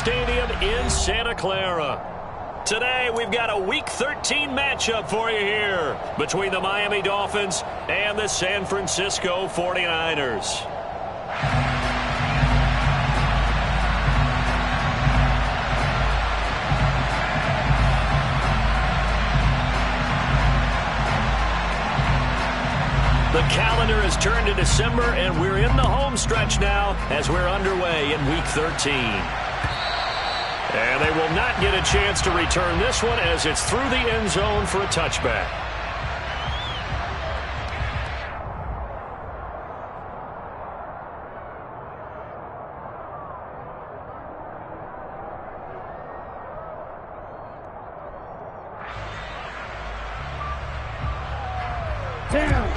Stadium in Santa Clara. Today, we've got a Week 13 matchup for you here between the Miami Dolphins and the San Francisco 49ers. The calendar has turned to December, and we're in the home stretch now as we're underway in Week 13. And they will not get a chance to return this one as it's through the end zone for a touchback. Down.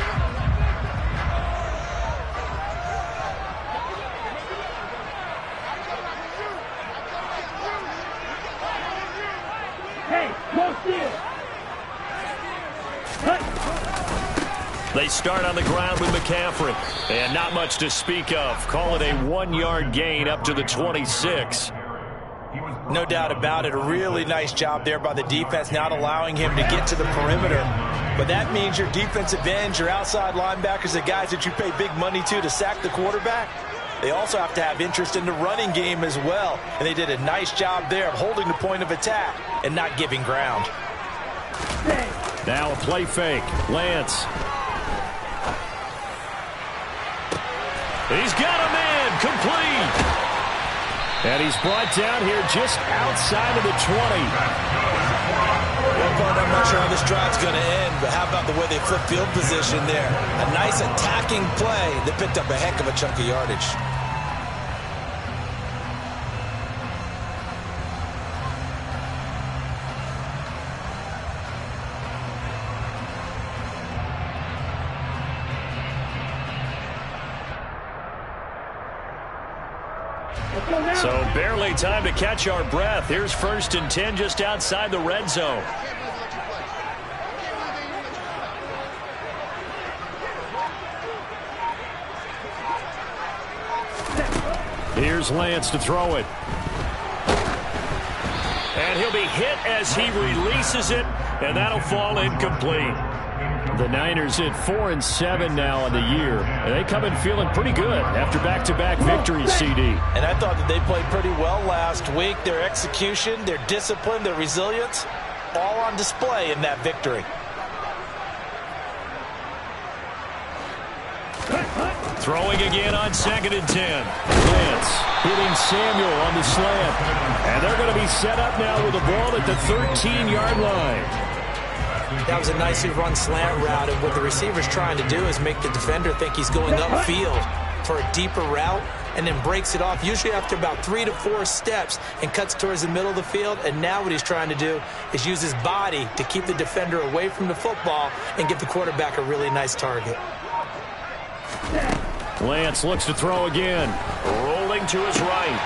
They start on the ground with McCaffrey, and not much to speak of. Call it a 1-yard gain up to the 26. No doubt about it. A really nice job there by the defense, not allowing him to get to the perimeter. But that means your defensive ends, your outside linebackers, the guys that you pay big money to sack the quarterback, they also have to have interest in the running game as well. And they did a nice job there of holding the point of attack and not giving ground. Now a play fake. Lance. He's got a man complete. And he's brought down here just outside of the 20. Well, Bud, I'm not sure how this drive's going to end, but how about the way they flip field position there? A nice attacking play that picked up a heck of a chunk of yardage. So barely time to catch our breath. Here's 1st and 10 just outside the red zone. Here's Lance to throw it. And he'll be hit as he releases it, and that'll fall incomplete. The Niners at 4-7 now on the year. And they come in feeling pretty good after back-to-back victories, CD. And I thought that they played pretty well last week. Their execution, their discipline, their resilience, all on display in that victory. Throwing again on 2nd and 10. Lance hitting Samuel on the slant. And they're going to be set up now with the ball at the 13-yard line. That was a nicely run slant route, and what the receiver's trying to do is make the defender think he's going upfield for a deeper route, and then breaks it off, usually after about 3 to 4 steps, and cuts towards the middle of the field. And now what he's trying to do is use his body to keep the defender away from the football and give the quarterback a really nice target. Lance looks to throw again. Rolling to his right.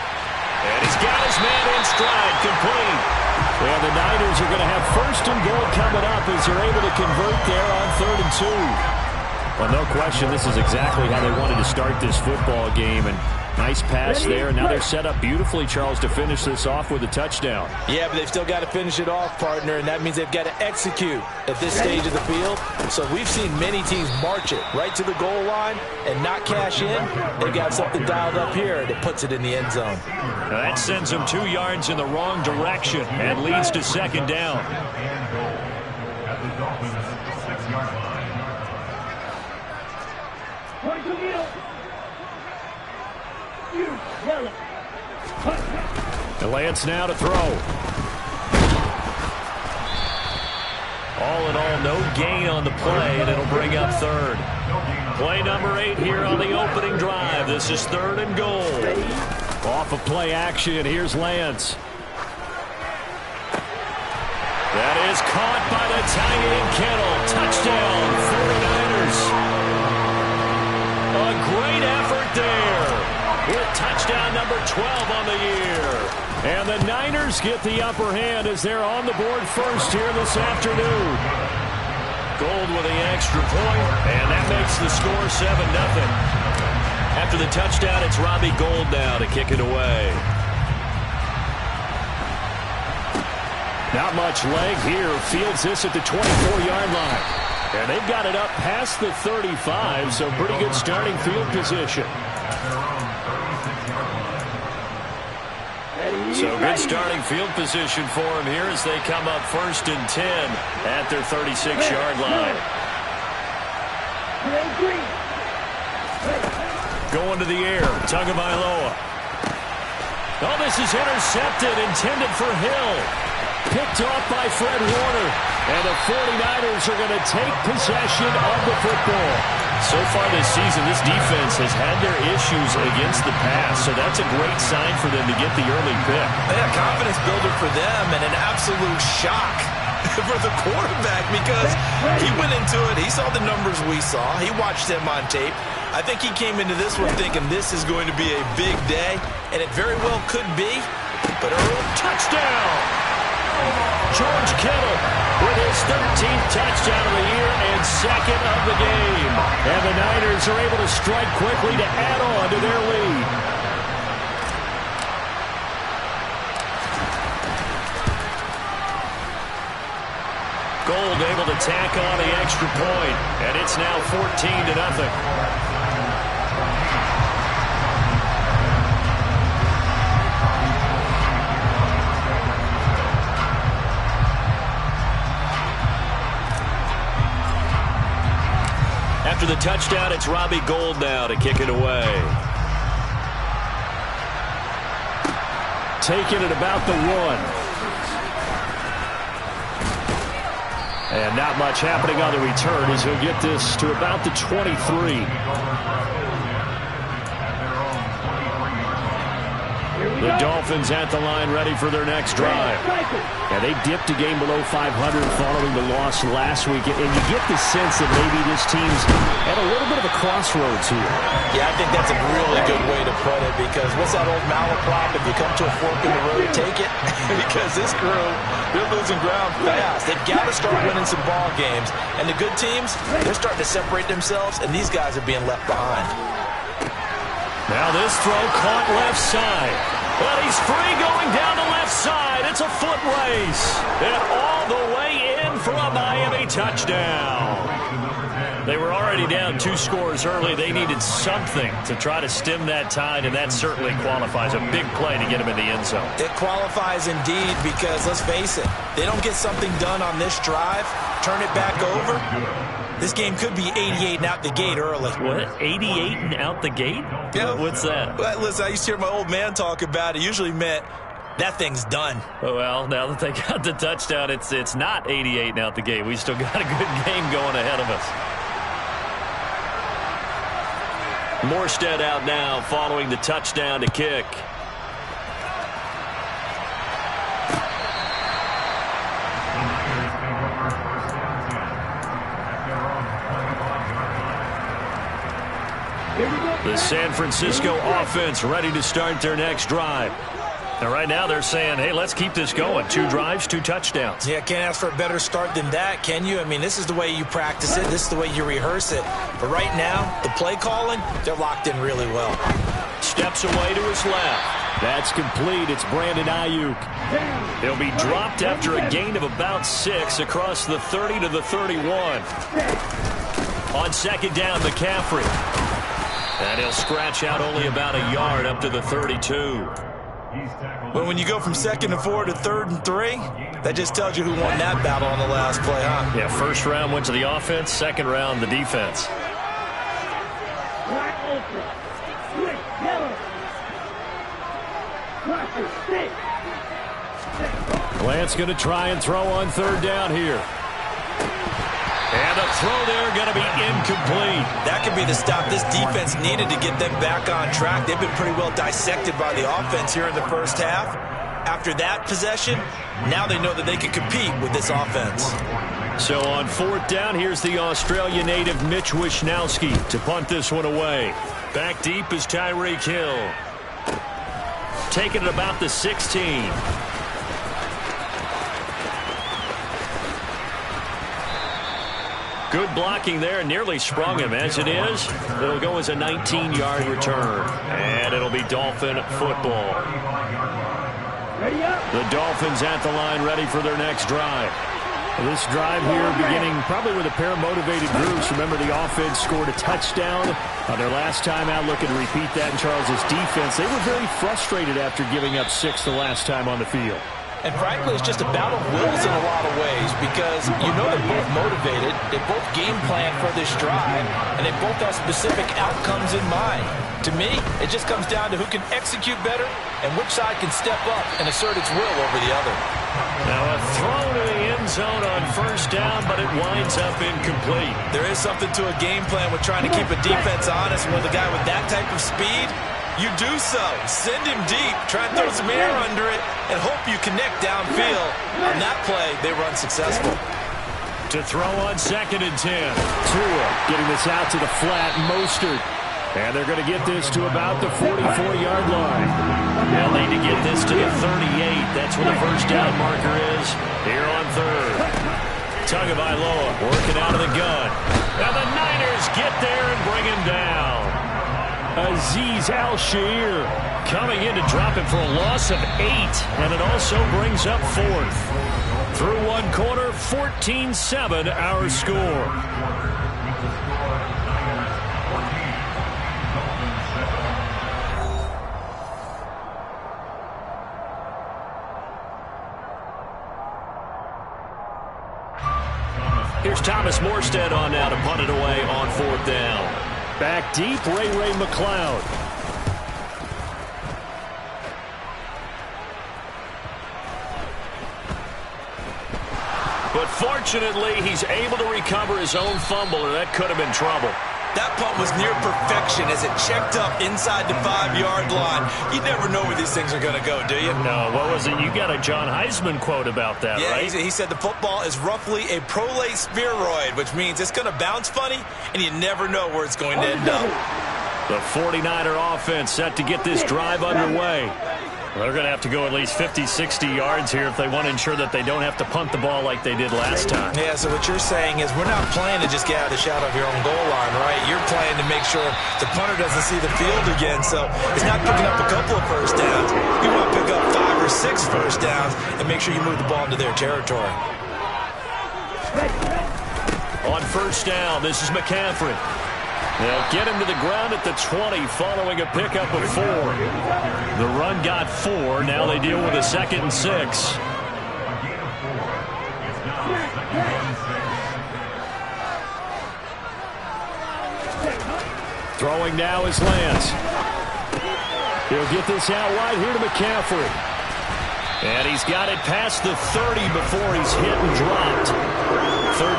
And he's got his man in stride, complete. And the Niners are going to have 1st and goal coming up as they're able to convert there on 3rd and 2. Well, no question, this is exactly how they wanted to start this football game. And nice pass there. And now they're set up beautifully, Charles, to finish this off with a touchdown. Yeah, but they've still got to finish it off, partner, and that means they've got to execute at this stage of the field. So we've seen many teams march it right to the goal line and not cash in. They've got something dialed up here that puts it in the end zone. Now that sends them 2 yards in the wrong direction and leads to 2nd down. And Lance now to throw. All in all, no gain on the play, and it'll bring up 3rd. Play number 8 here on the opening drive. This is 3rd and goal. Off of play action, here's Lance. That is caught by the tight end Kittle. Touchdown, 49ers. A great effort there with touchdown number 12 on the year. And the Niners get the upper hand as they're on the board first here this afternoon. Gold with the extra point, and that makes the score 7-0. After the touchdown, it's Robbie Gould now to kick it away. Not much leg here. Fields this at the 24-yard line. And they've got it up past the 35, so pretty good starting field position. So good starting field position for him here as they come up 1st and 10 at their 36-yard line. Going to the air, Tagovailoa. Oh, this is intercepted, intended for Hill. Picked off by Fred Warner. And the 49ers are going to take possession of the football. So far this season, this defense has had their issues against the pass, so that's a great sign for them to get the early pick. Yeah, confidence builder for them and an absolute shock for the quarterback because he went into it. He saw the numbers we saw. He watched them on tape. I think he came into this one thinking this is going to be a big day, and it very well could be. But early touchdown! George Kittle with his 13th touchdown of the year and 2nd of the game. And the Niners are able to strike quickly to add on to their lead. Gold able to tack on the extra point, and it's now 14-0. After the touchdown, it's Robbie Gould now to kick it away. Taking it about the 1. And not much happening on the return as he'll get this to about the 23. The Dolphins at the line ready for their next drive. And they dipped a game below 500 following the loss last week. And you get the sense that maybe this team's at a little bit of a crossroads here. Yeah, I think that's a really good way to put it because what's that old malaprop? If you come to a fork in the road, take it. Because this crew, they're losing ground fast. They've got to start winning some ball games. And the good teams, they're starting to separate themselves, and these guys are being left behind. Now this throw caught left side. But he's free going down the left side. It's a foot race. And all the way in for a Miami touchdown. They were already down 2 scores early. They needed something to try to stem that tide, and that certainly qualifies. A big play to get them in the end zone. It qualifies indeed because, let's face it, they don't get something done on this drive, turn it back over, this game could be 88 and out the gate early. What? 88 and out the gate? Yeah. What's that? Well, listen, I used to hear my old man talk about it. Usually meant that thing's done. Well, now that they got the touchdown, it's not 88 and out the gate. We still got a good game going ahead of us. Morstead out now following the touchdown to kick. The San Francisco offense ready to start their next drive. And right now they're saying, hey, let's keep this going. 2 drives, 2 touchdowns. Yeah, can't ask for a better start than that, can you? I mean, this is the way you practice it. This is the way you rehearse it. But right now, the play calling, they're locked in really well. Steps away to his left. That's complete. It's Brandon Ayuk. He'll be dropped after a gain of about 6 across the 30 to the 31. On 2nd down, McCaffrey. And he'll scratch out only about a yard up to the 32. But when you go from 2nd and 4 to 3rd and 3, that just tells you who won that battle on the last play, huh? Yeah, 1st round went to the offense, 2nd round the defense. Lance going to try and throw on 3rd down here. And the throw there going to be incomplete. That could be the stop this defense needed to get them back on track. They've been pretty well dissected by the offense here in the first half. After that possession, now they know that they can compete with this offense. So on 4th down, here's the Australia native Mitch Wishnowsky to punt this one away. Back deep is Tyreek Hill. Taking it about the 16. Good blocking there, nearly sprung him. As it is, it'll go as a 19-yard return. And it'll be Dolphin football. The Dolphins at the line, ready for their next drive. This drive here beginning probably with a pair of motivated groups. Remember, the offense scored a touchdown on their last time out, looking to repeat that in Charles' defense. They were very frustrated after giving up 6 the last time on the field. And frankly, it's just a battle of wills in a lot of ways because you know they're both motivated, they both game plan for this drive, and they both have specific outcomes in mind. To me, it just comes down to who can execute better and which side can step up and assert its will over the other. Now a throw to the end zone on first down, but it winds up incomplete. There is something to a game plan with trying to keep a defense honest. With a guy with that type of speed, you do so. Send him deep, try and throw some air under it, and hope you connect downfield. On that play, they were unsuccessful. To throw on 2nd and 10. Tua getting this out to the flat. Mostert. And they're going to get this to about the 44-yard line. They'll need to get this to the 38. That's where the first down marker is here on 3rd. Tagovailoa working out of the gun. And the Niners get there and bring him down. Azeez Al-Shaair coming in to drop him for a loss of 8. And it also brings up 4th. Through one quarter, 14-7 our score. Here's Thomas Morstead on now to punt it away on 4th down. Back deep, Ray McCloud. But fortunately, he's able to recover his own fumble, or that could have been trouble. That punt was near perfection as it checked up inside the 5-yard line. You never know where these things are going to go, do you? No, what was it? You got a John Heisman quote about that, right? Yeah, he said the football is roughly a prolate spheroid, which means it's going to bounce funny, and you never know where it's going to end up. The 49er offense set to get this drive underway. They're going to have to go at least 50, 60 yards here if they want to ensure that they don't have to punt the ball like they did last time. Yeah, so what you're saying is we're not playing to just get out of the shadow of your own goal line, right? You're playing to make sure the punter doesn't see the field again. So it's not picking up a couple of first downs. You want to pick up 5 or 6 first downs and make sure you move the ball into their territory. On first down, this is McCaffrey. They'll get him to the ground at the 20 following a pickup of 4. The run got 4. Now they deal with a 2nd and 6. Throwing now is Lance. He'll get this out wide here to McCaffrey. And he's got it past the 30 before he's hit and dropped.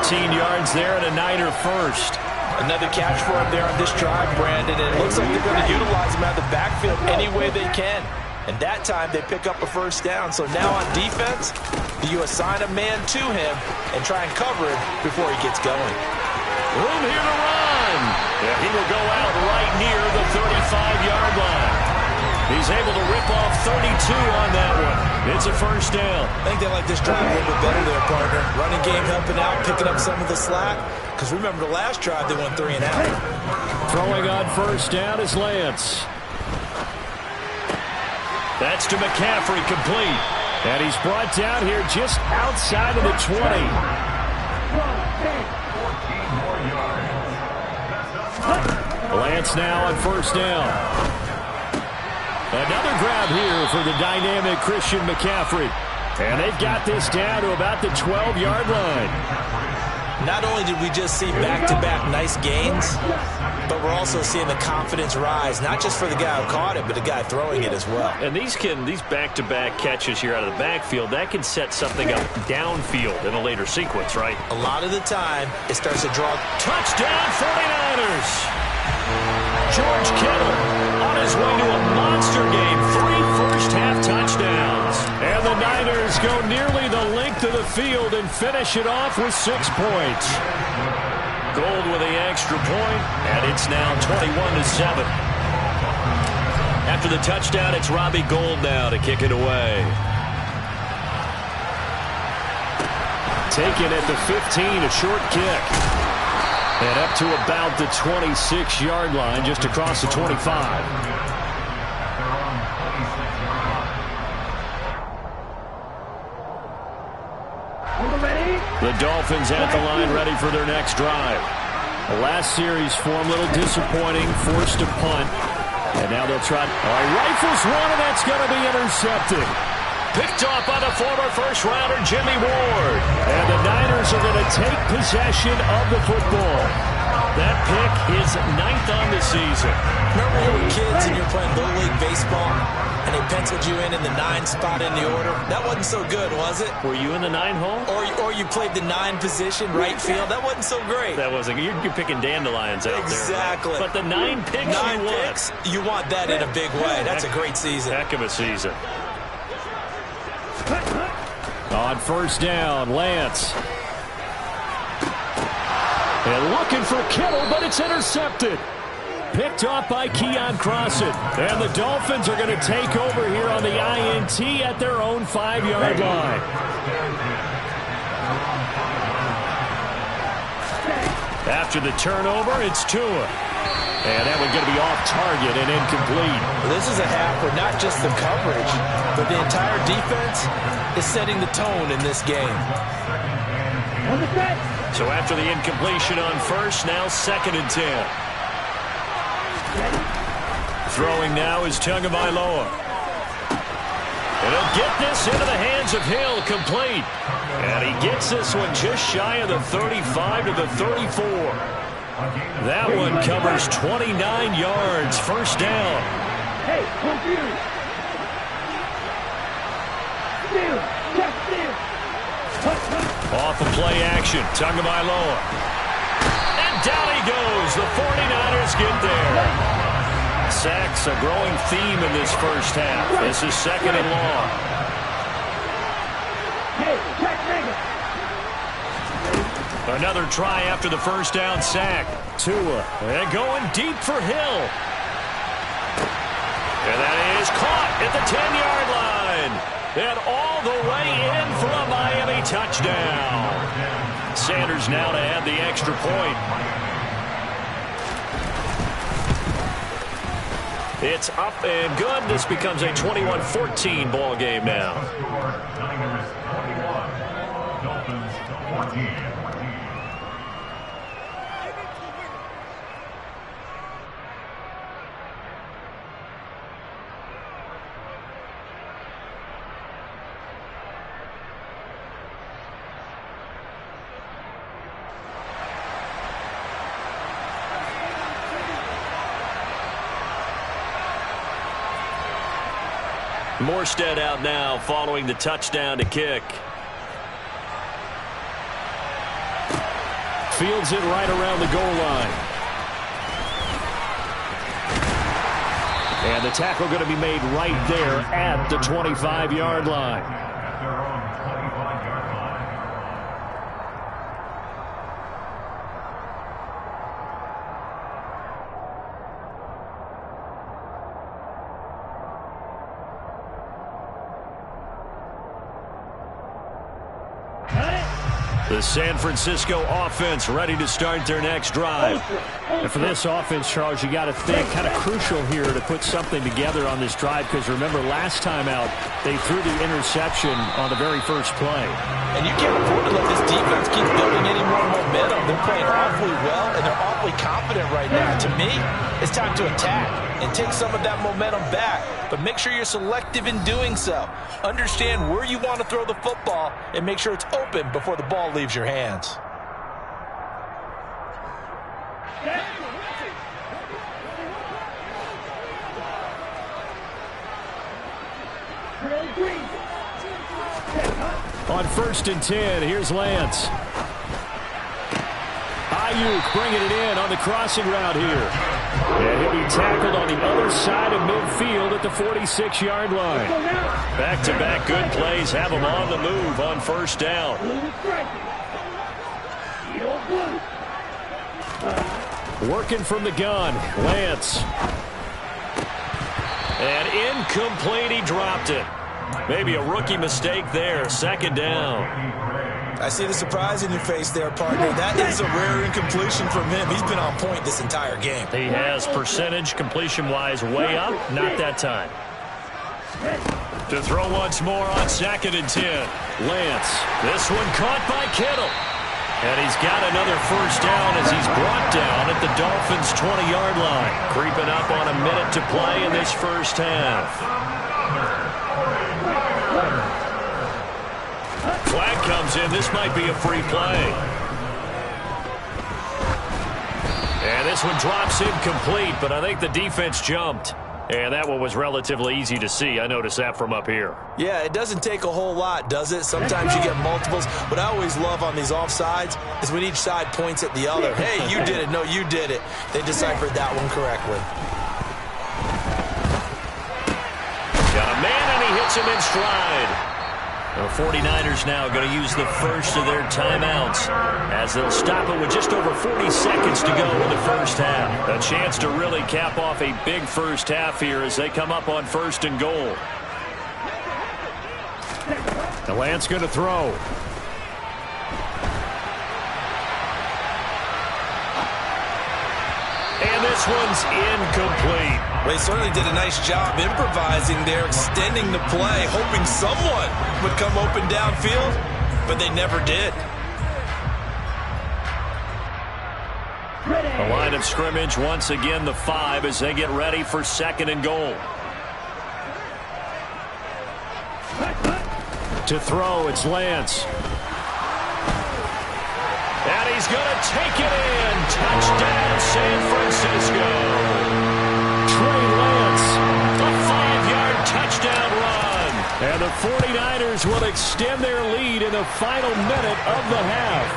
13 yards there and a Niner first. Another catch for him there on this drive, Brandon, and it looks like they're going to utilize him out of the backfield any way they can. And that time they pick up a first down. So now on defense, you assign a man to him and try and cover him before he gets going. Room here to run. Yeah, he will go out right near the 35-yard line. He's able to rip off 32 on that one. It's a first down. I think they like this drive a little bit better there, partner. Running game helping out, picking up some of the slack. Because remember the last drive, they went 3 and out. Throwing on first down is Lance. That's to McCaffrey, complete. And he's brought down here just outside of the 20. Lance now on first down. Another grab here for the dynamic Christian McCaffrey. And they've got this down to about the 12-yard line. Not only did we just see back-to-back nice gains, but we're also seeing the confidence rise, not just for the guy who caught it, but the guy throwing it as well. And these back-to-back catches here out of the backfield, that can set something up downfield in a later sequence, right? A lot of the time, it starts to draw. Touchdown, 49ers! George Kittle on his way to a monster game. 3 first-half touchdowns. And the Niners go nearly the length of the field and finish it off with 6 points. Gold with the extra point, and it's now 21-7. After the touchdown, it's Robbie Gould now to kick it away. Taken at the 15, a short kick. And up to about the 26-yard line, just across the 25. The Dolphins at the line ready for their next drive. The last series for them, a little disappointing, forced to punt. And now they'll try. All right, rifles one, and that's going to be intercepted. Picked off by the former first-rounder Jimmy Ward. And the Niners are going to take possession of the football. That pick is 9th on the season. Remember when you were kids and you're playing Little League Baseball and they penciled you in the 9 spot in the order? That wasn't so good, was it? Were you in the 9 hole? Or you played the 9 position, right field? That wasn't so great. That wasn't. You're picking dandelions out there. Exactly. But the 9 picks 9 picks, you want that in a big way. That's a great season. Heck of a season. On first down, Lance. And looking for Kittle, but it's intercepted. Picked off by Keon Crossen. And the Dolphins are going to take over here on the INT at their own 5-yard line. After the turnover, it's Tua. And that one's going to be off target and incomplete. This is a half where not just the coverage, but the entire defense is setting the tone in this game. So after the incompletion on first, now 2nd and 10. Throwing now is Tagovailoa. And he'll get this into the hands of Hill, complete. And he gets this one just shy of the 35 to the 34. That one covers 29 yards, first down. Hey, computer. Off of play action, Tagovailoa. And down he goes. The 49ers get there. Sacks a growing theme in this first half. This is 2nd and long. Another try after the first down sack. Tua, and going deep for Hill. And that is caught at the 10-yard line. And all the way in for a Miami touchdown. Sanders now to add the extra point. It's up and good. This becomes a 21-14 ball game now. Morstead out now following the touchdown to kick. Fields it right around the goal line. And the tackle going to be made right there at the 25-yard line. The San Francisco offense ready to start their next drive. And for this offense, Charles, you got to think kind of crucial here to put something together on this drive, because remember last time out they threw the interception on the very first play. And you can't afford to let this defense keep building any more momentum. They're playing awfully well, and they're awfully confident right now. To me, it's time to attack and take some of that momentum back. But make sure you're selective in doing so. Understand where you want to throw the football and make sure it's open before the ball leaves your hands. On 1st and 10, here's Lance. Ayuk bringing it in on the crossing route here. And he'll be tackled on the other side of midfield at the 46-yard line. Back-to-back good plays have him on the move on first down. Working from the gun, Lance. And incomplete, he dropped it. Maybe a rookie mistake there, 2nd down. I see the surprise in your face there, partner. That is a rare incompletion from him. He's been on point this entire game. He has percentage completion-wise way up, not that time. To throw once more on 2nd and 10. Lance. This one caught by Kittle. And he's got another first down as he's brought down at the Dolphins' 20-yard line. Creeping up on a minute to play in this first half. Flag comes in. This might be a free play. And this one drops incomplete, but I think the defense jumped. And that one was relatively easy to see. I noticed that from up here. Yeah, it doesn't take a whole lot, does it? Sometimes you get multiples. What I always love on these offsides is when each side points at the other. Hey, you did it. No, you did it. They deciphered that one correctly. Got a man, and he hits him in stride. The 49ers now going to use the first of their timeouts as they'll stop it with just over 40 seconds to go in the first half. A chance to really cap off a big first half here as they come up on 1st and goal. The Lance going to throw. And this one's incomplete. They certainly did a nice job improvising there, extending the play, hoping someone would come open downfield, but they never did. The line of scrimmage, once again, the 5 as they get ready for 2nd and goal. To throw, it's Lance. And he's going to take it in. Touchdown, San Francisco. Trey Lance, a 5-yard touchdown run. And the 49ers will extend their lead in the final minute of the half.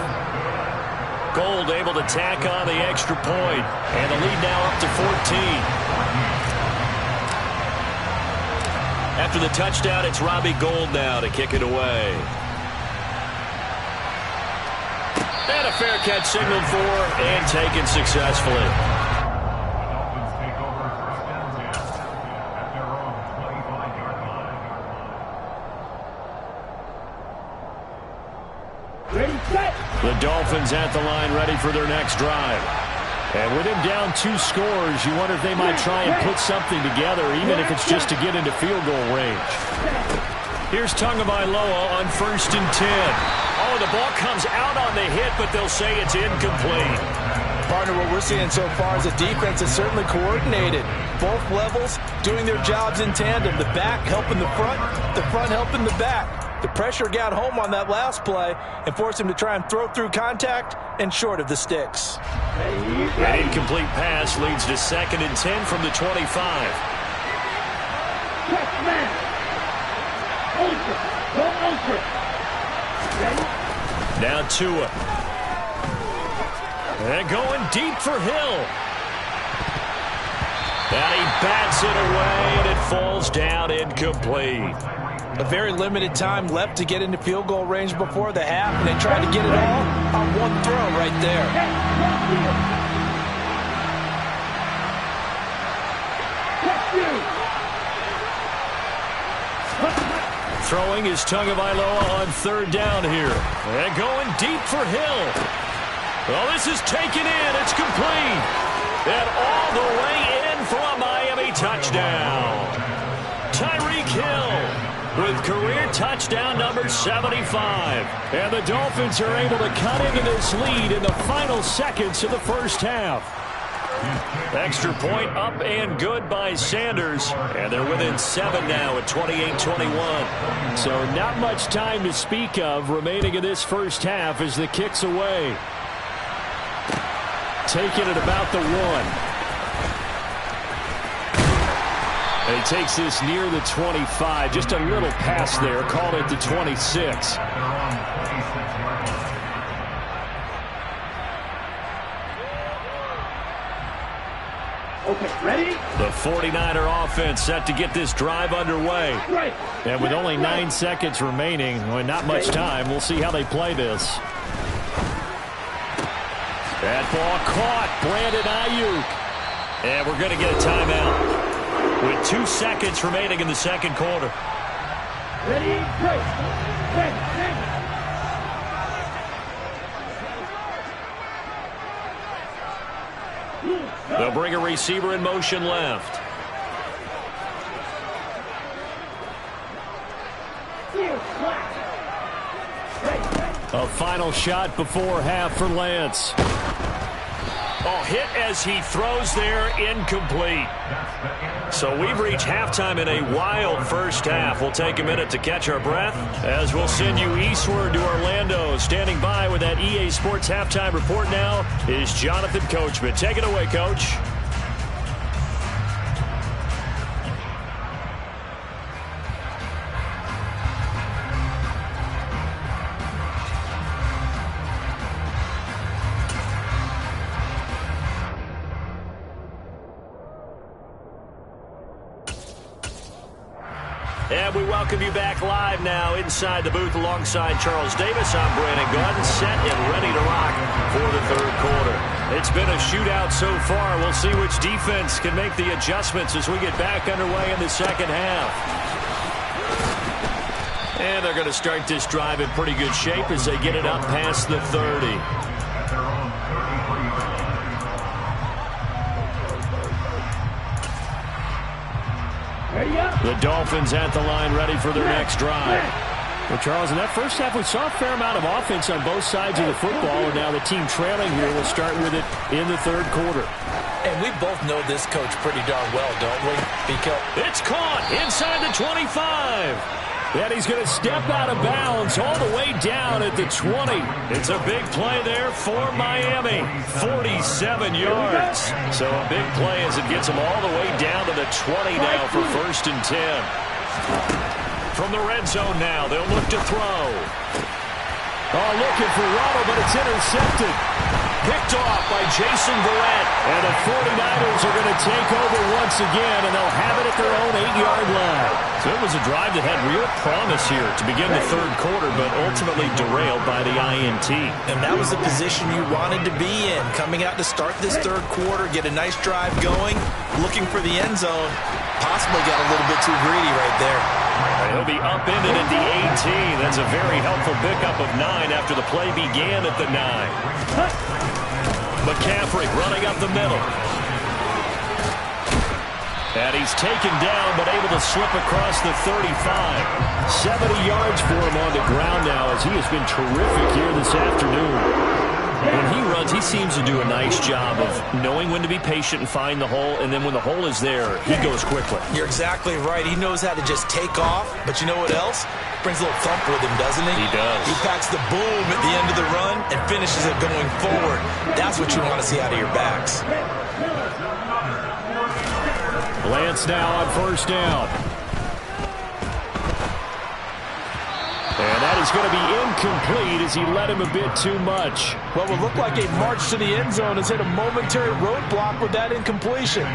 Gold able to tack on the extra point. And the lead now up to 14. After the touchdown, it's Robbie Gould now to kick it away. And a fair catch signaled for and taken successfully. The Dolphins at the line ready for their next drive. And with him down 2 scores, you wonder if they might try and put something together, even if it's just to get into field goal range. Here's Tagovailoa on 1st and 10. Oh, the ball comes out on the hit, but they'll say it's incomplete. Partner, what we're seeing so far is a defense that's certainly coordinated. Both levels doing their jobs in tandem. The back helping the front helping the back. The pressure got home on that last play and forced him to try and throw through contact and short of the sticks. An incomplete pass leads to 2nd and 10 from the 25. Now Tua. And going deep for Hill. And he bats it away, and it falls down incomplete. A very limited time left to get into field goal range before the half, and they tried to get it all on one throw right there. Throwing is Tagovailoa on 3rd down here. And going deep for Hill. Well, this is taken in. It's complete. And all the way in for a Miami touchdown. Tyreek Hill with career touchdown number 75. And the Dolphins are able to cut into this lead in the final seconds of the first half. Extra point up and good by Sanders. And they're within 7 now at 28-21. So not much time to speak of remaining in this first half as the kick's away. Taking it about the 1. And he takes this near the 25. Just a little pass there. Called it the 26. Okay, ready? The 49er offense set to get this drive underway. Right. And with only 9 seconds remaining, well, not much time, we'll see how they play this. That ball caught. Brandon Ayuk. And we're going to get a timeout with 2 seconds remaining in the second quarter. Ready, go. They'll bring a receiver in motion left. A final shot before half for Lance. Oh, hit as he throws there, incomplete. So we've reached halftime in a wild first half. We'll take a minute to catch our breath as we'll send you eastward to Orlando. Standing by with that EA Sports halftime report now is Jonathan Coachman. Take it away, Coach. And we welcome you back live now inside the booth alongside Charles Davis. I'm Brandon Gaudin, set and ready to rock for the third quarter. It's been a shootout so far. We'll see which defense can make the adjustments as we get back underway in the second half. And they're going to start this drive in pretty good shape as they get it up past the 30. The Dolphins at the line ready for their next drive. Well, Charles, in that first half, we saw a fair amount of offense on both sides of the football, and now the team trailing here will start with it in the third quarter. And we both know this coach pretty darn well, don't we? Because it's caught inside the 25. And he's going to step out of bounds all the way down at the 20. It's a big play there for Miami. 47 yards. So a big play as it gets him all the way down to the 20 now for 1st and 10. From the red zone now, they'll look to throw. Oh, looking for Waddle, but it's intercepted. Picked off by Jason Verrett. And the 49ers are going to take over once again, and they'll have it at their own 8-yard line. So it was a drive that had real promise here to begin the third quarter, but ultimately derailed by the INT. And that was the position you wanted to be in, coming out to start this third quarter, get a nice drive going, looking for the end zone. Possibly got a little bit too greedy right there. He'll be upended at the 18. That's a very helpful pickup of 9 after the play began at the 9. McCaffrey running up the middle. And he's taken down, but able to slip across the 35. 70 yards for him on the ground now, as he has been terrific here this afternoon. When he runs, he seems to do a nice job of knowing when to be patient and find the hole, and then when the hole is there, he goes quickly. You're exactly right. He knows how to just take off, but you know what else? Brings a little thump with him, doesn't he? He does. He packs the boom at the end of the run and finishes it going forward. That's what you want to see out of your backs. Lance now on 1st down. And that is going to be incomplete as he led him a bit too much. Well, it looked like a march to the end zone has hit a momentary roadblock with that incompletion.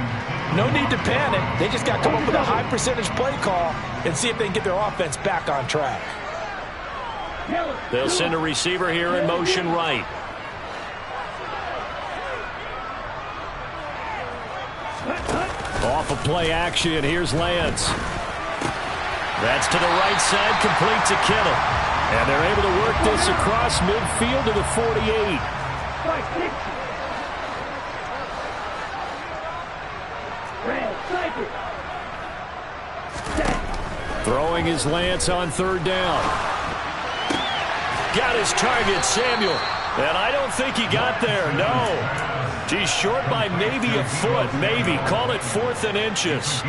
No need to panic. They just got to come up with a high percentage play call and see if they can get their offense back on track. They'll send a receiver here in motion right. Off of play action, here's Lance. That's to the right side, complete to Kittle. And they're able to work this across midfield to the 48. Throwing his Lance on 3rd down. Got his target, Samuel. And I don't think he got there, no. He's short by maybe a foot, maybe. Call it 4th and inches.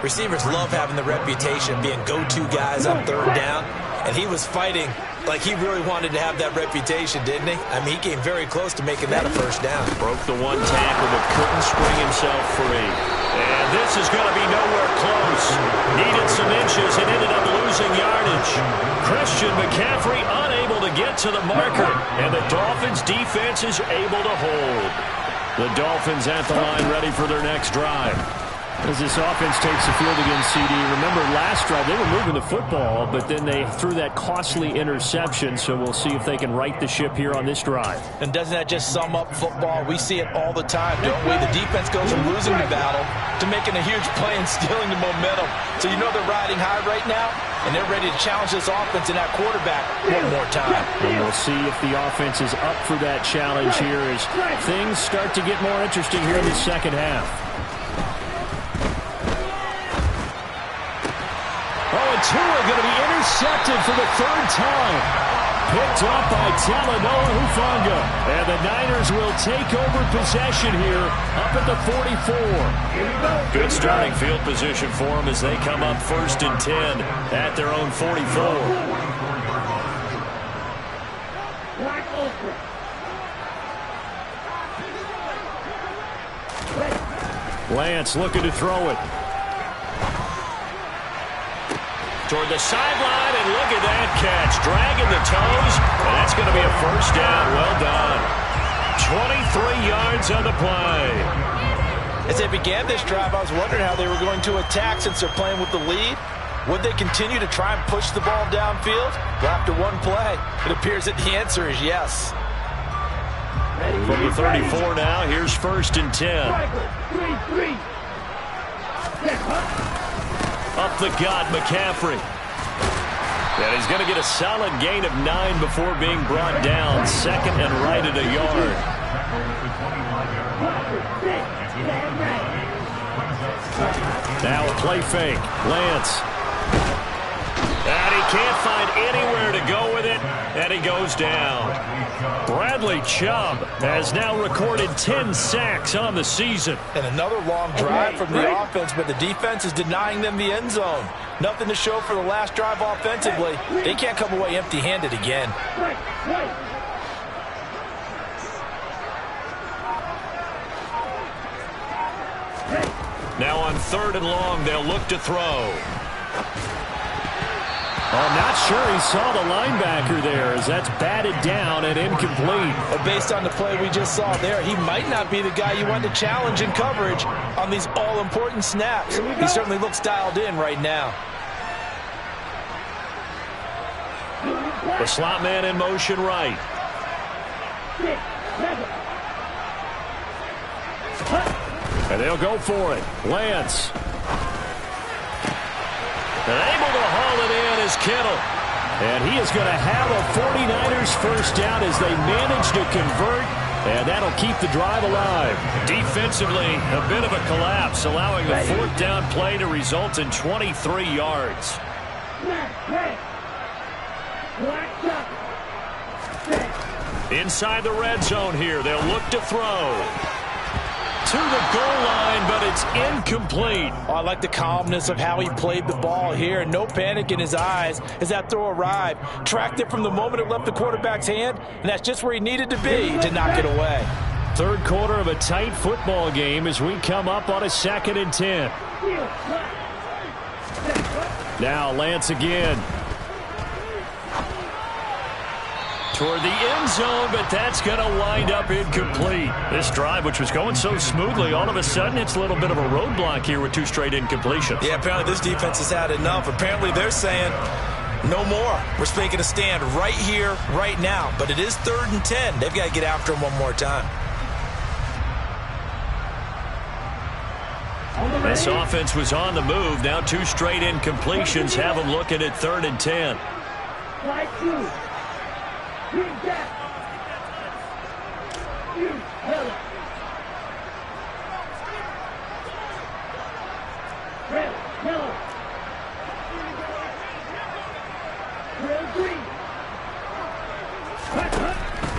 Receivers love having the reputation of being go-to guys on 3rd down, and he was fighting like he really wanted to have that reputation, didn't he? I mean, he came very close to making that a 1st down. Broke the one tackle, but couldn't spring himself free. And this is going to be nowhere close. Needed some inches and ended up losing yardage. Christian McCaffrey unable to get to the marker, and the Dolphins' defense is able to hold. The Dolphins at the line ready for their next drive. As this offense takes the field against CD, remember last drive they were moving the football, but then they threw that costly interception, so we'll see if they can right the ship here on this drive. And doesn't that just sum up football? We see it all the time, don't we? The defense goes from losing the battle to making a huge play and stealing the momentum. So you know they're riding high right now, and they're ready to challenge this offense and that quarterback one more time. And we'll see if the offense is up for that challenge here as things start to get more interesting here in the second half. Tua going to be intercepted for the third time. Picked up by Talanoa Hufanga. And the Niners will take over possession here up at the 44. Good starting field position for them as they come up 1st and 10 at their own 44. Lance looking to throw it. Toward the sideline, and look at that catch. Dragging the toes, and that's going to be a first down. Well done. 23 yards on the play. As they began this drive, I was wondering how they were going to attack since they're playing with the lead. Would they continue to try and push the ball downfield? Well, after one play, it appears that the answer is yes. From the 34 now, here's 1st and 10. Up the gut, McCaffrey. And he's going to get a solid gain of 9 before being brought down. 2nd and right at a yard. Now a play fake. Lance. And he can't find anywhere to go with it, and he goes down. Bradley Chubb has now recorded 10 sacks on the season. And another long drive from the offense, but the defense is denying them the end zone. Nothing to show for the last drive offensively. They can't come away empty-handed again. Now on 3rd and long, they'll look to throw. I'm not sure he saw the linebacker there as that's batted down and incomplete. But based on the play we just saw there, he might not be the guy you want to challenge in coverage on these all-important snaps. He certainly looks dialed in right now. The slot man in motion right. And they'll go for it. Lance. And able to haul it in is Kittle. And he is going to have a 49ers first down as they manage to convert. And that'll keep the drive alive. Defensively, a bit of a collapse, allowing the 4th down play to result in 23 yards. Inside the red zone here, they'll look to throw. To the goal line, but it's incomplete. Oh, I like the calmness of how he played the ball here. No panic in his eyes as that throw arrived. Tracked it from the moment it left the quarterback's hand, and that's just where he needed to be to knock it away. 3rd quarter of a tight football game as we come up on a 2nd and 10. Now Lance again. Toward the end zone, but that's going to wind up incomplete. This drive, which was going so smoothly, all of a sudden it's a little bit of a roadblock here with 2 straight incompletions. Yeah, apparently this defense has had enough. Apparently they're saying, no more. We're making a stand right here, right now. But it is 3rd and 10. They've got to get after him one more time. This offense was on the move. Now 2 straight incompletions have them looking at 3rd and 10.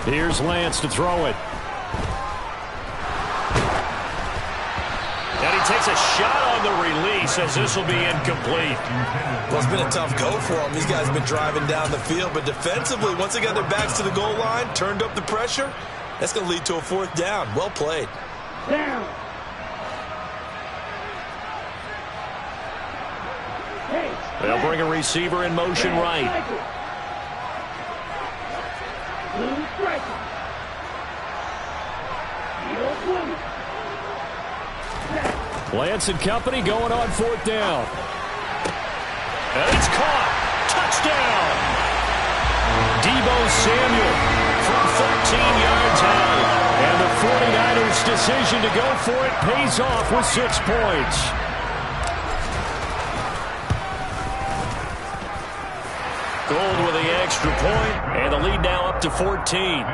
Here's Lance to throw it. And he takes a shot on the release as this will be incomplete. Well, it's been a tough go for him. These guys have been driving down the field, but defensively, once they got their backs to the goal line, turned up the pressure, that's going to lead to a 4th down. Well played. Down. They'll bring a receiver in motion right. Lance and company going on 4th down. And it's caught. Touchdown. Deebo Samuel from 13 yards out. And the 49ers' decision to go for it pays off with 6 points. Gold with the extra point, and the lead now up to 14.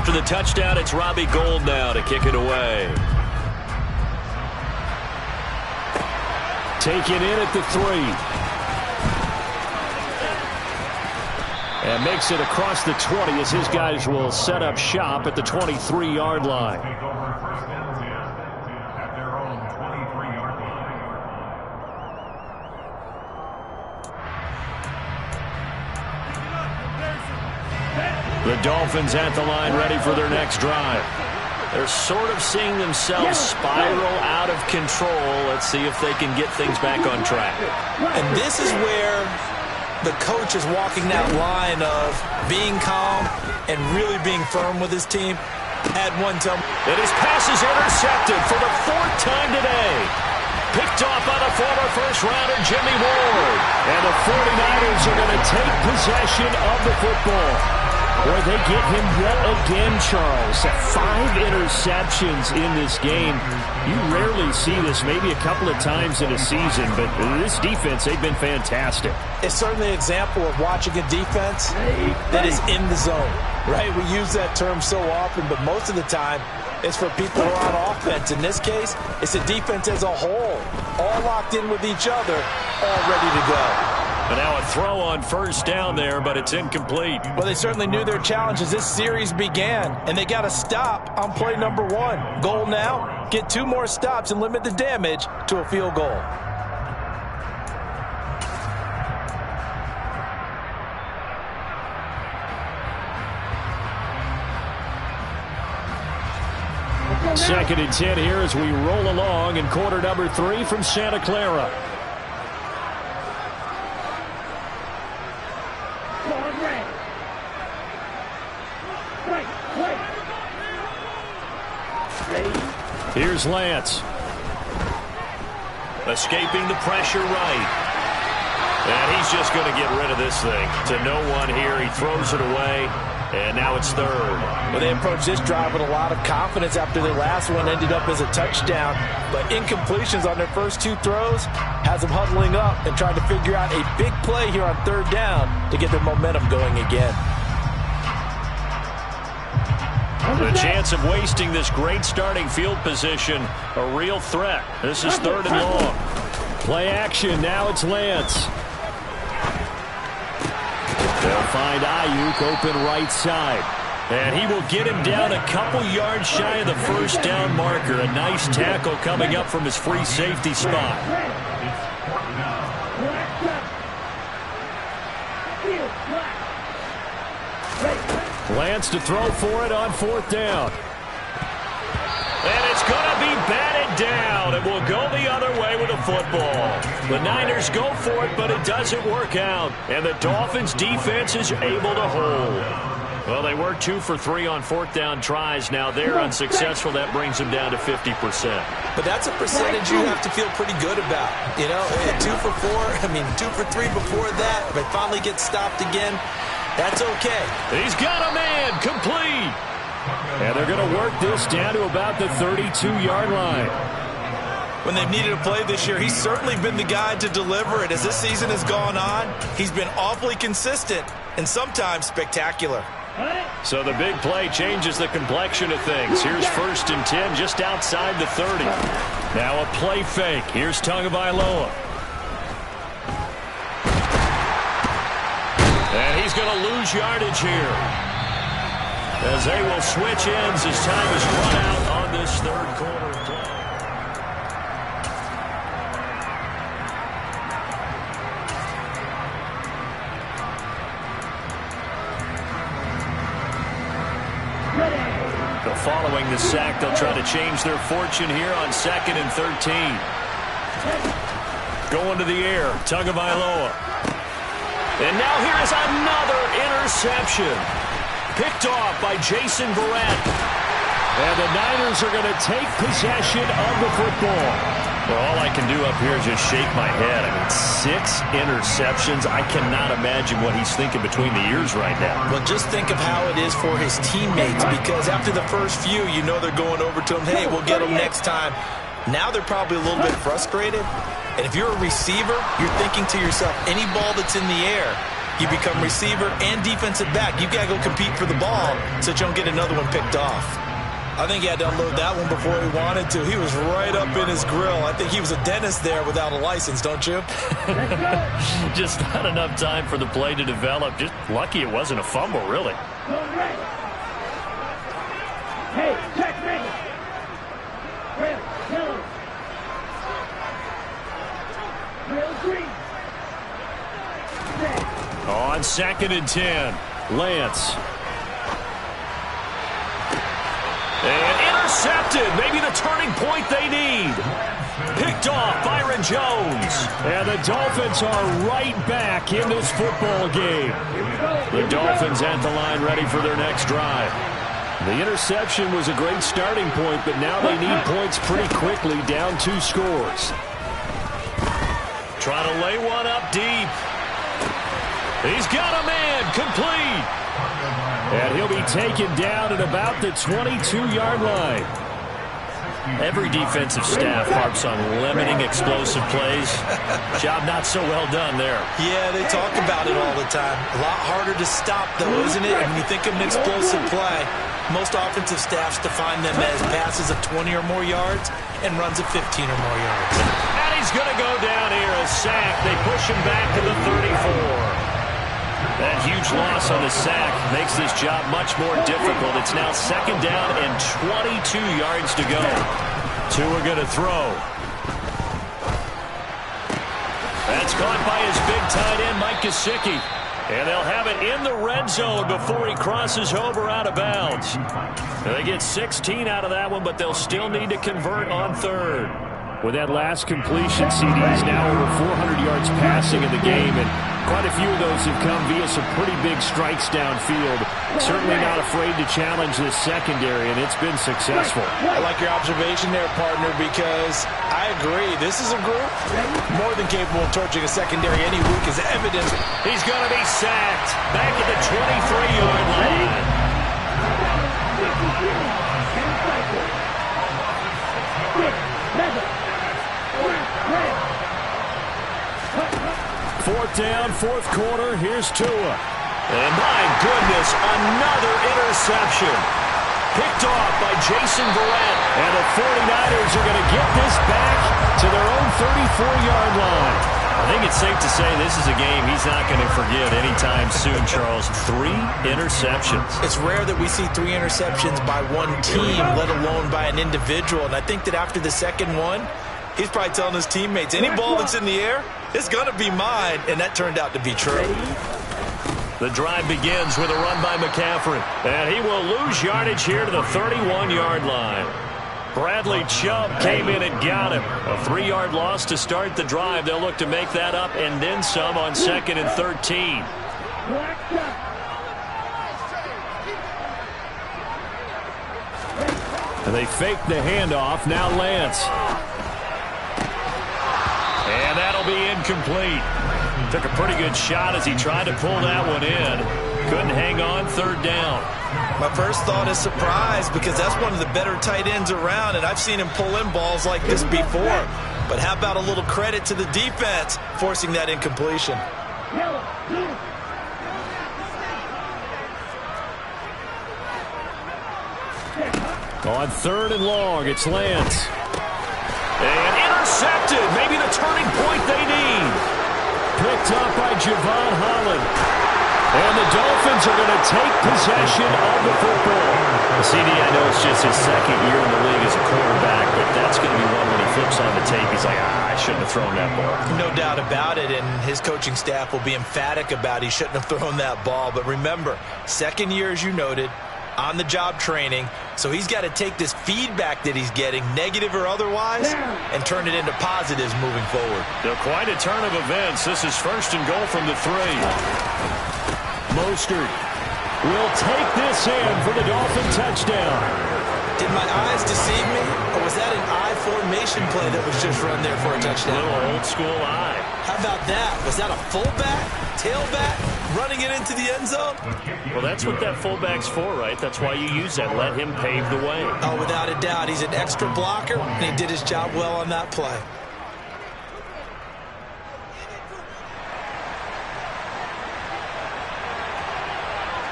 After the touchdown, it's Robbie Gould now to kick it away. Taken in at the 3. And makes it across the 20 as his guys will set up shop at the 23-yard line. The Dolphins at the line ready for their next drive. They're sort of seeing themselves spiral out of control. Let's see if they can get things back on track. And this is where the coach is walking that line of being calm and really being firm with his team. Had one tell me. And his pass is intercepted for the 4th time today. Picked off by the former first-rounder Jimmy Ward. And the 49ers are going to take possession of the football. Boy, they get him yet again, Charles. 5 interceptions in this game. You rarely see this, maybe a couple of times in a season, but this defense, they've been fantastic. It's certainly an example of watching a defense that is in the zone, right? We use that term so often, but most of the time, it's for people who are on offense. In this case, it's a defense as a whole, all locked in with each other, all ready to go. And now a throw on first down there, but it's incomplete. Well, they certainly knew their challenge as this series began, and they got to stop on play number 1. Goal now, get 2 more stops and limit the damage to a field goal. Second and 10 here as we roll along in quarter number 3 from Santa Clara. Here's Lance. Escaping the pressure right. And he's just going to get rid of this thing. To no one here. He throws it away. And now it's 3rd. Well, they approached this drive with a lot of confidence after their last one ended up as a touchdown. But incompletions on their first 2 throws has them huddling up and trying to figure out a big play here on 3rd down to get their momentum going again. The chance of wasting this great starting field position, a real threat. This is 3rd and long. Play action, now it's Lance. They'll find Ayuk open right side. And he will get him down a couple yards shy of the first down marker. A nice tackle coming up from his free safety spot. Lance to throw for it on 4th down. And it's going to be batted down. It will go the other way with the football. The Niners go for it, but it doesn't work out. And the Dolphins' defense is able to hold. Well, they were 2 for 3 on 4th down tries. Now they're unsuccessful. That brings them down to 50%. But that's a percentage you have to feel pretty good about. You know, 2 for 4, 2 for 3 before that. They finally get stopped again. That's okay. He's got a man complete. And they're going to work this down to about the 32-yard line. When they've needed a play this year, he's certainly been the guy to deliver it. As this season has gone on, he's been awfully consistent and sometimes spectacular. So the big play changes the complexion of things. Here's 1st and 10 just outside the 30. Now a play fake. Here's Tagovailoa. And he's going to lose yardage here, as they will switch ends as time is run out on this 3rd quarter play. Following the sack, they'll try to change their fortune here on 2nd and 13. Going to the air, Tagovailoa. And now here is another interception. Picked off by Jason Verrett. And the Niners are going to take possession of the football. Well, all I can do up here is just shake my head. 6 interceptions. I cannot imagine what he's thinking between the ears right now. Well, just think of how it is for his teammates, because after the first few, you know they're going over to him, hey, we'll get him next time. Now they're probably a little bit frustrated. And if you're a receiver, you're thinking to yourself, any ball that's in the air, you become receiver and defensive back. You got to go compete for the ball so that you don't get another one picked off. I think he had to unload that one before he wanted to. He was right up in his grill. I think he was a dentist there without a license, don't you? Just not enough time for the play to develop. Just lucky it wasn't a fumble, really. Hey, check me. Red, yellow. Real green. On 2nd and 10, Lance. And intercepted. Maybe the turning point they need. Picked off Byron Jones. And the Dolphins are right back in this football game. The Dolphins at the line ready for their next drive. The interception was a great starting point, but now they need points pretty quickly, down 2 scores. Trying to lay one up deep. He's got a man, complete. And he'll be taken down at about the 22-yard line. Every defensive staff harps on limiting explosive plays. Job not so well done there. Yeah, they talk about it all the time. A lot harder to stop, though, isn't it? And when you think of an explosive play, most offensive staffs define them as passes of 20 or more yards and runs of 15 or more yards. And he's going to go down here, a sack. They push him back to the 34. That huge loss on the sack makes this job much more difficult. It's now 2nd down and 22 yards to go. Tua going to throw. That's caught by his big tight end, Mike Gesicki. And they'll have it in the red zone before he crosses over out of bounds. They get 16 out of that one, but they'll still need to convert on 3rd. With that last completion, CD's now over 400 yards passing in the game, and quite a few of those have come via some pretty big strikes downfield. Certainly not afraid to challenge this secondary, and it's been successful. I like your observation there, partner, because I agree. This is a group more than capable of torching a secondary any week, as evidence. He's going to be sacked back at the 23-yard line. 4th down, 4th quarter. Here's Tua. And my goodness, another interception. Picked off by Jason Verrett. And the 49ers are going to get this back to their own 34-yard line. I think it's safe to say this is a game he's not going to forget anytime soon, Charles. 3 interceptions. It's rare that we see 3 interceptions by one team, let alone by an individual. And I think that after the second one, he's probably telling his teammates, any ball that's in the air, it's going to be mine. And that turned out to be true. The drive begins with a run by McCaffrey. And he will lose yardage here to the 31-yard line. Bradley Chubb came in and got him. A 3-yard loss to start the drive. They'll look to make that up and then some on 2nd and 13. And they fake the handoff. Now Lance. And that'll be incomplete. Took a pretty good shot as he tried to pull that one in. Couldn't hang on, 3rd down. My first thought is surprise, because that's one of the better tight ends around, and I've seen him pull in balls like this before. But how about a little credit to the defense forcing that incompletion? On 3rd and long, it's Lance. And intercepted. Maybe the turning point they need. Picked up by Javon Holland. And the Dolphins are going to take possession of the football. CD, I know it's just his 2nd year in the league as a quarterback, but that's going to be one when he flips on the tape. He's like, I shouldn't have thrown that ball. No doubt about it, and his coaching staff will be emphatic about he shouldn't have thrown that ball. But remember, 2nd year, as you noted, on-the-job training, so he's got to take this feedback that he's getting, negative or otherwise, and turn it into positives moving forward. They're quite a turn of events. This is 1st and goal from the 3. Mostert will take this in for the Dolphin touchdown. Did my eyes deceive me, or was that an I formation play that was just run there for a touchdown? A little old-school I. How about that? Was that a fullback, tailback, running it into the end zone? Well, that's what that fullback's for, right? That's why you use that. Let him pave the way. Oh, without a doubt. He's an extra blocker, and he did his job well on that play.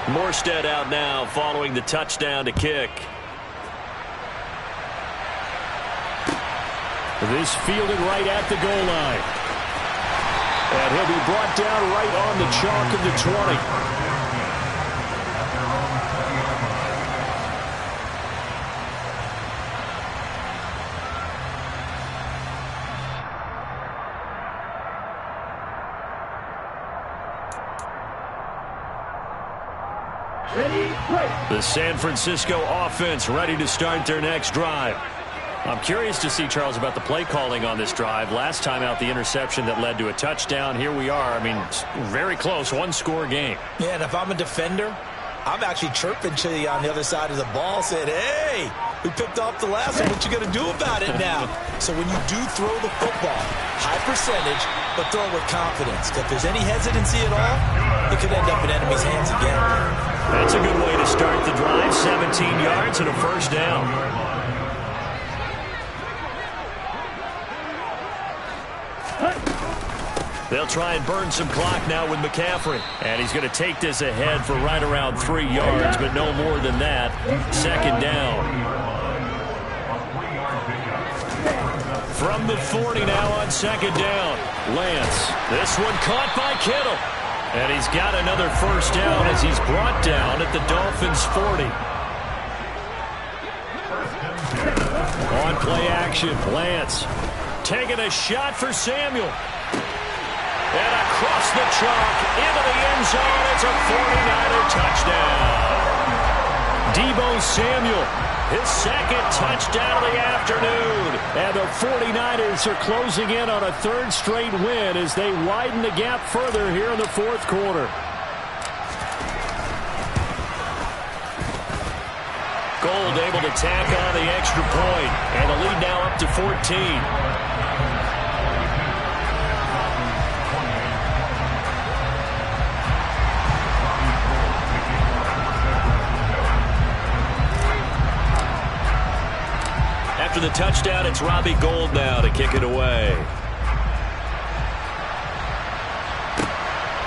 Morstead out now following the touchdown to kick. This fielded right at the goal line. And he'll be brought down right on the chalk of the 20. The San Francisco offense ready to start their next drive. I'm curious to see, Charles, about the play calling on this drive. Last time out, the interception that led to a touchdown. Here we are. I mean, very close, one-score game. Yeah, and if I'm a defender, I'm actually chirping to you on the other side of the ball, saying, hey, we picked off the last one. What you going to do about it now? So when you do throw the football, high percentage, but throw it with confidence. If there's any hesitancy at all, it could end up in enemy's hands again. That's a good way to start the drive. 17 yards and a first down. They'll try and burn some clock now with McCaffrey. And he's going to take this ahead for right around 3 yards, but no more than that. Second down. From the 40 now on second down. Lance. This one caught by Kittle. And he's got another first down as he's brought down at the Dolphins' 40. On play action, Lance taking a shot for Samuel. And across the chalk into the end zone, it's a 49er touchdown. Deebo Samuel, his second touchdown of the afternoon. And the 49ers are closing in on a third straight win as they widen the gap further here in the fourth quarter. Gold able to tack on the extra point, and the lead now up to 14. After the touchdown, it's Robbie Gould now to kick it away.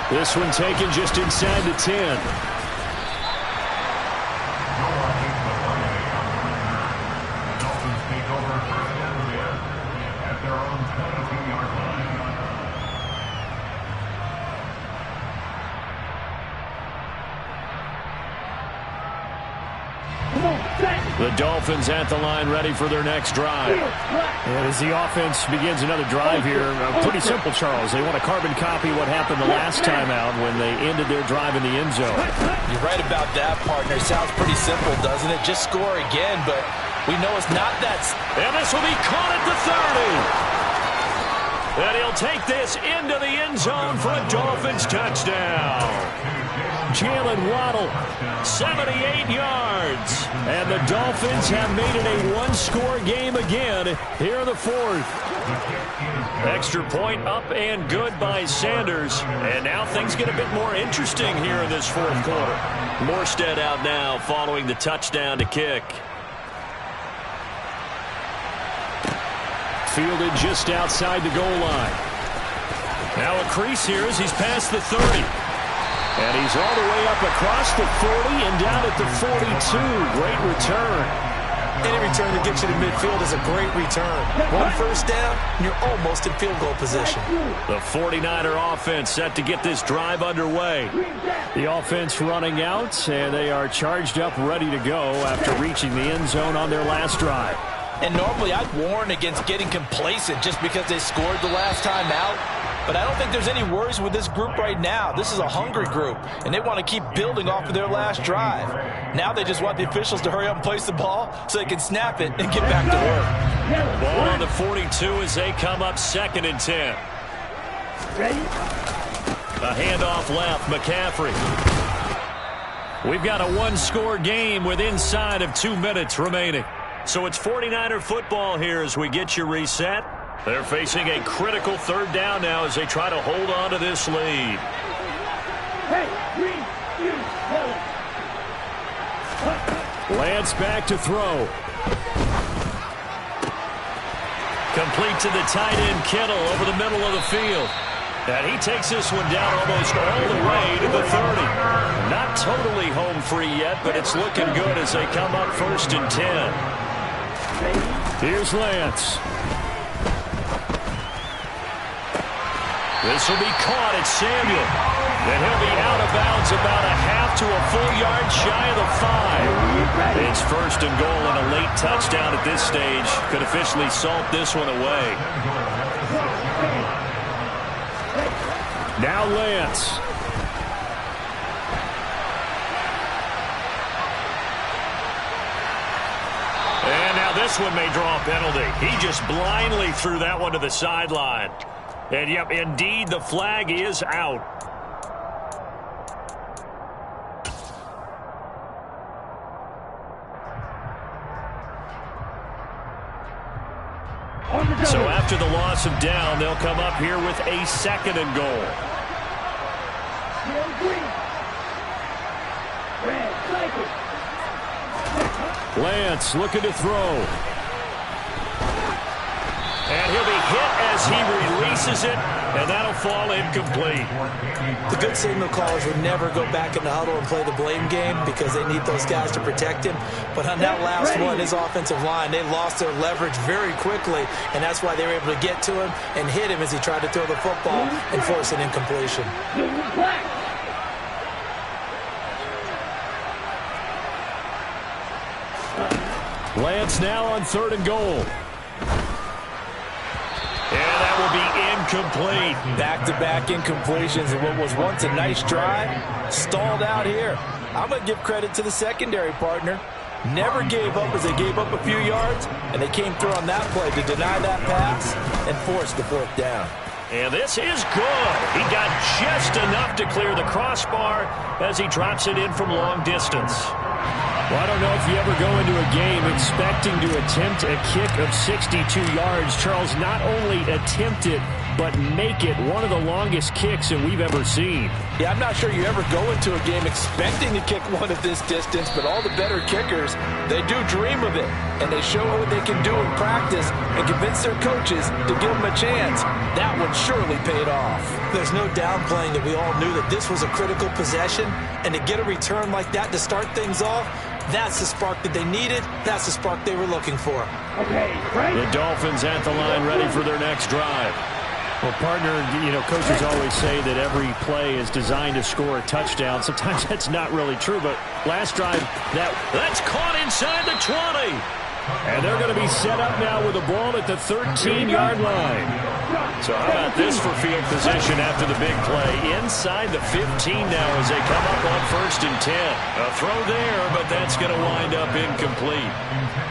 This one taken just inside the 10. The Dolphins at the line ready for their next drive. And as the offense begins another drive here, pretty simple, Charles. They want to carbon copy what happened the last time out when they ended their drive in the end zone. You're right about that, partner. Sounds pretty simple, doesn't it? Just score again, but we know it's not that. And this will be caught at the 30. And he'll take this into the end zone for a Dolphins touchdown. Jalen Waddle, 78 yards. And the Dolphins have made it a one-score game again here in the fourth. Extra point up and good by Sanders. And now things get a bit more interesting here in this fourth quarter. Morstead out now following the touchdown to kick. Fielded just outside the goal line. Now a crease here as he's past the 30. And he's all the way up across the 40 and down at the 42. Great return. Any return that gets you to midfield is a great return. One first down, and you're almost in field goal position. The 49er offense set to get this drive underway. The offense running out, and they are charged up, ready to go after reaching the end zone on their last drive. And normally I'd warn against getting complacent just because they scored the last time out. But I don't think there's any worries with this group right now. This is a hungry group, and they want to keep building off of their last drive. Now they just want the officials to hurry up and place the ball so they can snap it and get back to work. Ball on the 42 as they come up 2nd and 10. Ready? A handoff left, McCaffrey. We've got a one-score game with inside of 2 minutes remaining. So it's 49er football here as we get you reset. They're facing a critical third down now as they try to hold on to this lead. Hey, green, you, yellow. Lance back to throw. Complete to the tight end Kittle over the middle of the field. And he takes this one down almost all the way to the 30. Not totally home free yet, but it's looking good as they come up 1st and 10. Here's Lance. This will be caught at Samuel. And he'll be out of bounds about a half to a full yard shy of the 5. It's 1st and goal and a late touchdown at this stage. Could officially salt this one away. Now Lance. And now this one may draw a penalty. He just blindly threw that one to the sideline. And, yep, indeed, the flag is out. So after the loss of down, they'll come up here with a 2nd and goal. Lance looking to throw. And he'll be hit as he releases it, and that'll fall incomplete. The good signal callers would never go back in the huddle and play the blame game because they need those guys to protect him. But on that last one, his offensive line, they lost their leverage very quickly, and that's why they were able to get to him and hit him as he tried to throw the football and force an incompletion. Lance now on 3rd and goal. And that will be incomplete. Back-to-back incompletions and what was once a nice drive stalled out here. I'm going to give credit to the secondary partner. Never gave up as they gave up a few yards, and they came through on that play to deny that pass and force the 4th down. And this is good. He got just enough to clear the crossbar as he drops it in from long distance. Well, I don't know if you ever go into a game expecting to attempt a kick of 62 yards. Charles, not only attempt it, but make it one of the longest kicks that we've ever seen. Yeah, I'm not sure you ever go into a game expecting to kick one of this distance, but all the better kickers, they do dream of it, and they show what they can do in practice and convince their coaches to give them a chance. That one surely paid off. There's no downplaying that we all knew that this was a critical possession, and to get a return like that to start things off, that's the spark that they needed. That's the spark they were looking for. The Dolphins at the line ready for their next drive. Well, partner, you know, coaches always say that every play is designed to score a touchdown. Sometimes that's not really true, but last drive, that's caught inside the 20. And they're going to be set up now with the ball at the 13-yard line. So how about this for field position after the big play? Inside the 15 now as they come up on 1st and 10. A throw there, but that's going to wind up incomplete.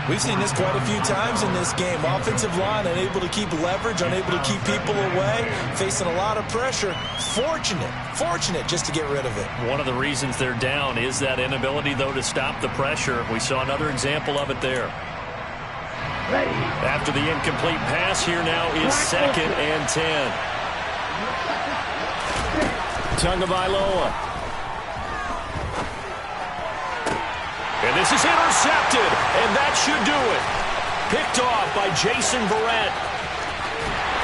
We've seen this quite a few times in this game. Offensive line unable to keep leverage, unable to keep people away, facing a lot of pressure. Fortunate just to get rid of it. One of the reasons they're down is that inability, though, to stop the pressure. We saw another example of it there. After the incomplete pass, here now is 2nd and 10. Tagovailoa. And this is intercepted, and that should do it. Picked off by Jason Verrett.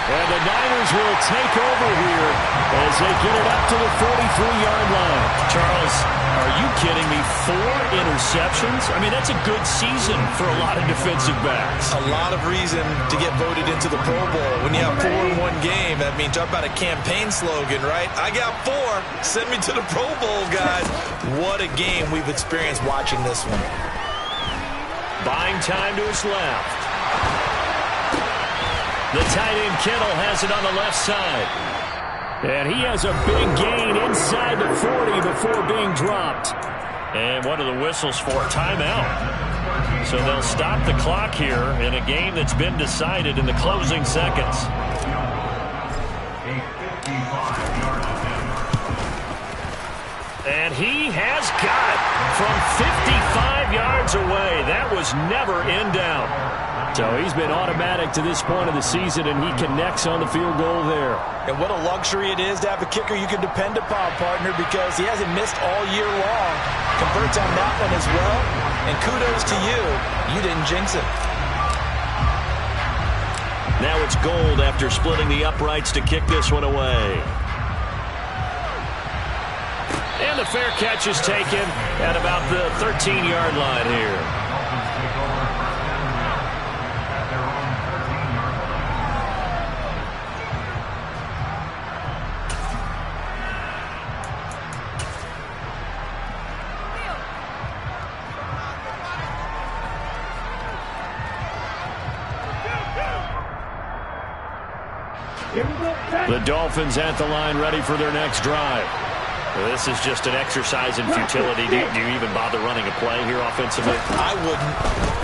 And the Niners will take over here as they get it up to the 43-yard line. Charles, are you kidding me? 4 interceptions? I mean, that's a good season for a lot of defensive backs. A lot of reason to get voted into the Pro Bowl. When you have 4 in one game, that means talk about a campaign slogan, right? I got 4. Send me to the Pro Bowl, guys. What a game we've experienced watching this one. Buying time to his left. The tight end Kittle has it on the left side. And he has a big gain inside the 40 before being dropped. And what are the whistles for? Timeout. So they'll stop the clock here in a game that's been decided in the closing seconds. And he has got it from 55 yards away. That was never in doubt. So he's been automatic to this point of the season, and he connects on the field goal there. And what a luxury it is to have a kicker you can depend upon, partner, because he hasn't missed all year long. Converts on that one as well. And kudos to you. You didn't jinx him. Now it's Gold after splitting the uprights to kick this one away. And the fair catch is taken at about the 13-yard line here. The Dolphins at the line, ready for their next drive. This is just an exercise in futility. Do you even bother running a play here offensively? I wouldn't,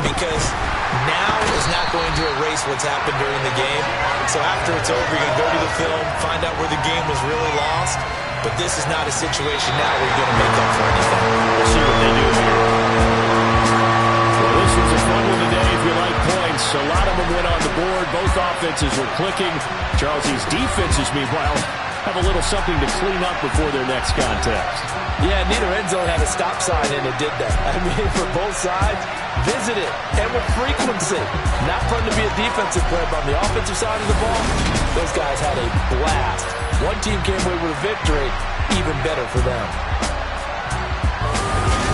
because now is not going to erase what's happened during the game. So after it's over, you're going to go to the film, find out where the game was really lost. But this is not a situation now where you're going to make up for anything. We'll see what they do here. Well, this was a fun one today if you like points. A lot of them went on the board. Both offenses were clicking. Charles's defenses, meanwhile, have a little something to clean up before their next contest. Yeah, neither end zone had a stop sign, and it did that. I mean, for both sides, visit it, and with frequency. Not fun to be a defensive player, but on the offensive side of the ball, those guys had a blast. One team came away with a victory, even better for them.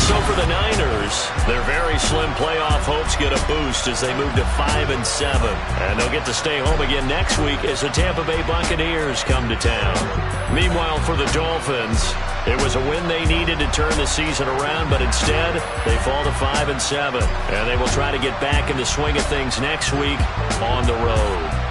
So for the Niners, their very slim playoff hopes get a boost as they move to 5-7. And they'll get to stay home again next week as the Tampa Bay Buccaneers come to town. Meanwhile, for the Dolphins, it was a win they needed to turn the season around, but instead, they fall to 5-7. And they will try to get back in the swing of things next week on the road.